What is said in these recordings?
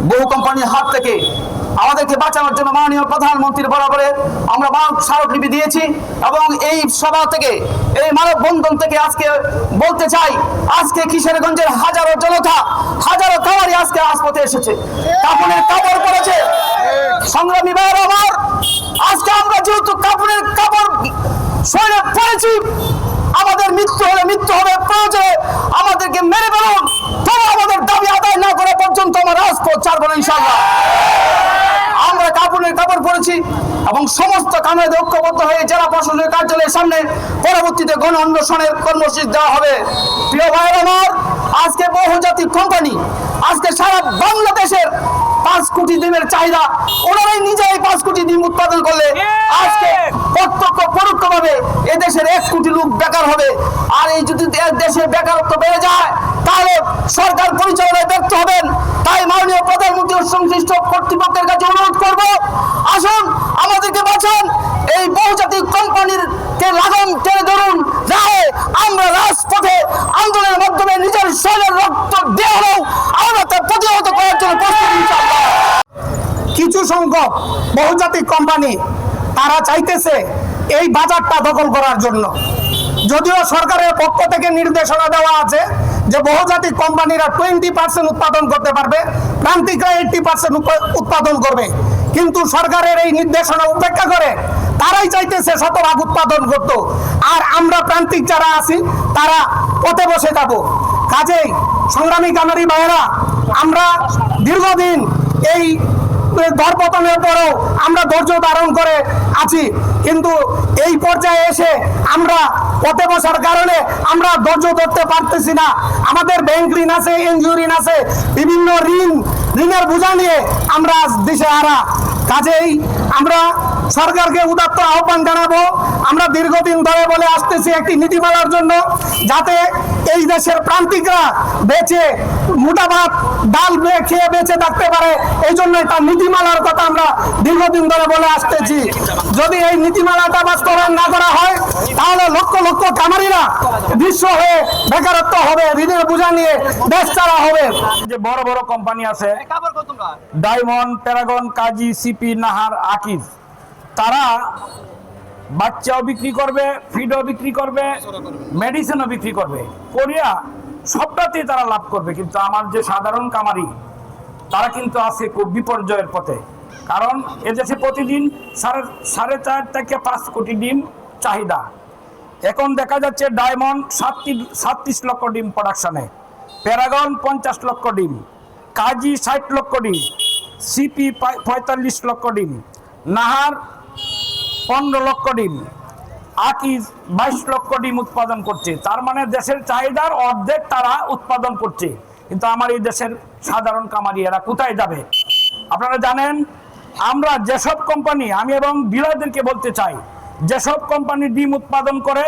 বহু কোম্পানির হাত থেকে আমাদেরকে বাঁচানোর জন্য মাননীয় প্রধানমন্ত্রীর বরাবরে আমরা স্মারকলিপি দিয়েছি এবং এই সভা থেকে, এই মানববন্ধন থেকে আজকে বলতে চাই, আজকে কিশোরগঞ্জের হাজারো জনতা, হাজারো কামারি আজকে রাজপথে এসেছে, কাপড়ের কাপড় পরেছে। সংগ্রামী ভাইয়ের আমার, আজকে আমরা যেহেতু কাপড়ের কাপড় শরীরে পরেছি, আমাদের মৃত্যু হলে মৃত্যু হবে, প্রয়োজনে আমাদেরকে মেরে ফেলুন, তবে আমাদের দাবি আদায় না করা পর্যন্ত আমরা রাজপথ ছাড়বো না ইনশাআল্লাহ। আমরা কাপড়ের কাপড় পরেছি এবং সমস্ত কামারিদের ঐক্যবদ্ধ হয়ে জেলা প্রশাসনের কার্যালয়ের সামনে পরবর্তীতে গণ অন্বেষণের কর্মসূচি দেওয়া হবে। প্রিয় ভাইয়ের আমার, আজকে বহুজাতিক কোম্পানি, আজকে সারা বাংলাদেশের 5 কোটি ডিমের চাহিদা, ওনারাই নিজেই 5 কোটি ডিম উৎপাদন করলে আজকে প্রত্যক্ষ পরোক্ষভাবে এদেশের 1 কোটি লোক বেকার হবে। আর এই যদি দেশে বেকারত্ব বেড়ে যায় তাহলে সরকার পরিচালনায় ব্যর্থ হবেন। তাই মাননীয় প্রধানমন্ত্রী ও সংশ্লিষ্ট কর্তৃপক্ষের কাছে অনুরোধ করব, আসুন আমাদেরকে বাঁচান, এই বহুজাতিক কোম্পানির কে লাগাম টেনে ধরুন, রাহে আমরা রাজপথে আন্দোলনের মাধ্যমে নিজের শরীরের রক্ত দেহ আমরা তা প্রতিহত করার জন্য প্রস্তুত ইনশাআল্লাহ। কিছু সংখ্যক বহুজাতিক কোম্পানি তারা চাইতেছে এই বাজারটা দখল করার জন্য, যদিও সরকারের পক্ষ থেকে নির্দেশনা দেওয়া আছে যে বহুজাতিক কোম্পানিরা 20% উৎপাদন করতে পারবে, প্রান্তিকরা 80% উৎপাদন করবে, কিন্তু সরকারের এই নির্দেশনা উপেক্ষা করে তারাই চাইতেছে শতভাগ উৎপাদন করত, আর আমরা প্রান্তিক যারা আছি তারা পথে বসে যাব। কাজেই সংগ্রামী কামারি ভাইয়েরা, আমরা দীর্ঘদিন এই দরপতনের পরেও আমরা ধৈর্য ধারণ করে আছি, কিন্তু এই পর্যায়ে এসে আমরা পথে বসার কারণে আমরা ধৈর্য ধরতে পারতেছি না। আমাদের ব্যাংক ঋণ আছে, এনজিও ঋণ আছে, বিভিন্ন ঋণের বোঝা নিয়ে আমরা দিশেহারা। কাজেই আমরা সরকারকে উদাত্ত আহ্বান জানাবো, আমরা দীর্ঘদিন ধরে বলে আসতেছি একটি নীতিমালার জন্য, যাতে এই দেশের প্রান্তিকরা বেঁচে মোটা ভাত ডাল খেয়ে বেঁচে থাকতে পারে, এই জন্য তার নীতিমালার কথা আমরা দীর্ঘদিন ধরে বলে আসতেছি। যদি এই নীতিমালাটা বাস্তবায়ন না করা হয় তাহলে লক্ষ লক্ষ কামারিরা বিশ্ব হয়ে বেকারত্ব হবে, ঋণের বোঝা নিয়ে দেশ ছাড়া হবে। যে বড় বড় কোম্পানি আছে, ডায়মন্ড, প্যারাগন, কাজী, সিপি, নাহার, আকিজ, তারা বাচ্চাও বিক্রি করবে, ফিডও বিক্রি করবে, মেডিসিনও বিক্রি করবে, কোরিয়া সবটাতে তারা লাভ করবে। কিন্তু আমার যে সাধারণ কামারি, তারা কিন্তু আছে খুব বিপর্যয়ের পথে। কারণ এদেশে প্রতিদিন 4.5 থেকে 5 কোটি ডিম চাহিদা। এখন দেখা যাচ্ছে ডায়মন্ড 37 লক্ষ ডিম প্রোডাকশনে, প্যারাগন 50 লক্ষ ডিম, কাজী 60 লক্ষ ডিম, সিপি 45 লক্ষ ডিম, নাহার 15 লক্ষ ডিম, আকিজ 22 লক্ষ ডিম উৎপাদন করছে। তার মানে দেশের চাহিদার অর্ধেক তারা উৎপাদন করছে। কিন্তু আমার এই দেশের সাধারণ কামারি এরা কোথায় যাবে? আপনারা জানেন, আমরা যেসব কোম্পানি, আমি এবং ডিলারদেরকে বলতে চাই, যেসব কোম্পানি ডিম উৎপাদন করে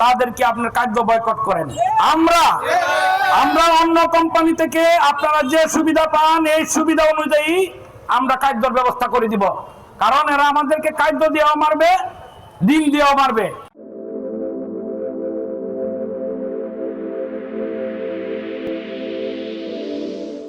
তাদেরকে আপনার খাদ্য বয়কট করেন। আমরা অন্য কোম্পানি থেকে আপনারা যে সুবিধা পান, এই সুবিধা অনুযায়ী আমরা খাদ্যর ব্যবস্থা করে দিব। কারণ এরা আমাদেরকে খাদ্য দিয়েও মারবে, ডিম দিয়েও মারবে।